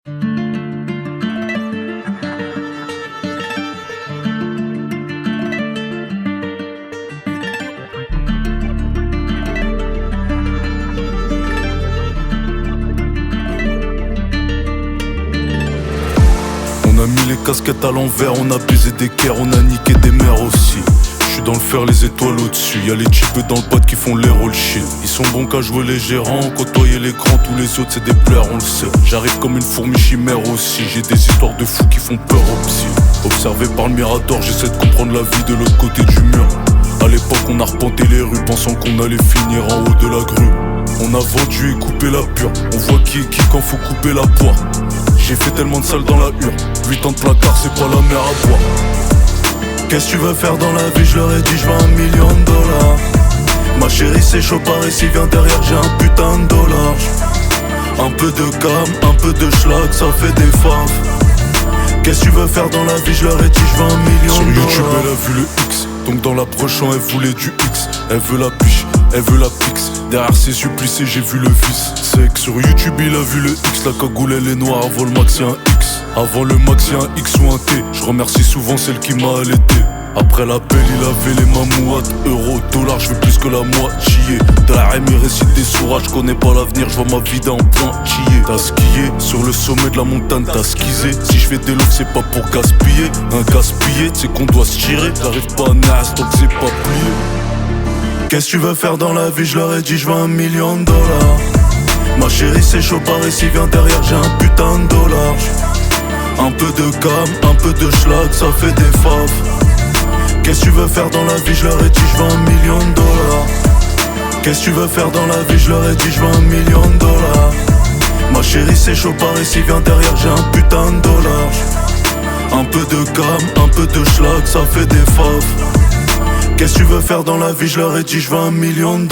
On a mis les casquettes à l'envers, on a baisé des guerres, on a niqué des mères aussi. J'suis dans le fer, les étoiles au-dessus. Y'a les types dans le pod qui font les rôles shit. Ils sont bons qu'à jouer les gérants, côtoyer les grands, tous les autres c'est des pleurs, on le sait. J'arrive comme une fourmi chimère aussi. J'ai des histoires de fous qui font peur aux psy. Observé par le mirador, j'essaie de comprendre la vie de l'autre côté du mur. À l'époque on a repenté les rues, pensant qu'on allait finir en haut de la grue. On a vendu et coupé la pure. On voit qui est qui quand faut couper la poire. J'ai fait tellement de salles dans la hure. 8 ans de placard c'est pas la mer à boire. Qu'est-ce que tu veux faire dans la vie, je leur ai dit je veux $1 million. Ma chérie c'est chaud par ici, viens derrière j'ai un putain de dollar. Un peu de cam, un peu de schlag, ça fait des faves. Qu'est-ce que tu veux faire dans la vie, je leur ai dit je veux $1 million. Sur YouTube elle a vu le X, donc dans l'approchant elle voulait du X. Elle veut la piche, elle veut la pix. Derrière ses suppliciés j'ai vu le vice. C'est que sur YouTube il a vu le X. La cagoule elle est noire, avant le max y'a un X. Avant le max y'a un X ou un T. Je remercie souvent celle qui m'a allaité. Après l'appel il avait les mamouates. Euros, dollars, je veux plus que la moitié. Darem il récite des sourages, je connais pas l'avenir, je vois ma vie en pointillé. T'as skié, sur le sommet de la montagne t'as skisé. Si je fais des lots c'est pas pour gaspiller. Un gaspiller, c'est qu'on doit se tirer. J'arrive pas à nasse donc c'est pas plié. Qu'est-ce que tu veux faire dans la vie, je leur ai dit je veux $1 million. Ma chérie c'est chaud par ici, viens derrière j'ai un putain de dollar. Un peu de cam, un peu de schlag, ça fait des faves. Qu'est-ce que tu veux faire dans la vie, je leur ai dit je veux $1 million. Qu'est-ce que tu veux faire dans la vie, je leur ai dit je veux $1 million. Ma chérie c'est chaud par ici, viens derrière j'ai un putain de dollar. Un peu de cam, un peu de schlag, ça fait des faves. Qu'est-ce que tu veux faire dans la vie, je leur ai dit je veux $1 million.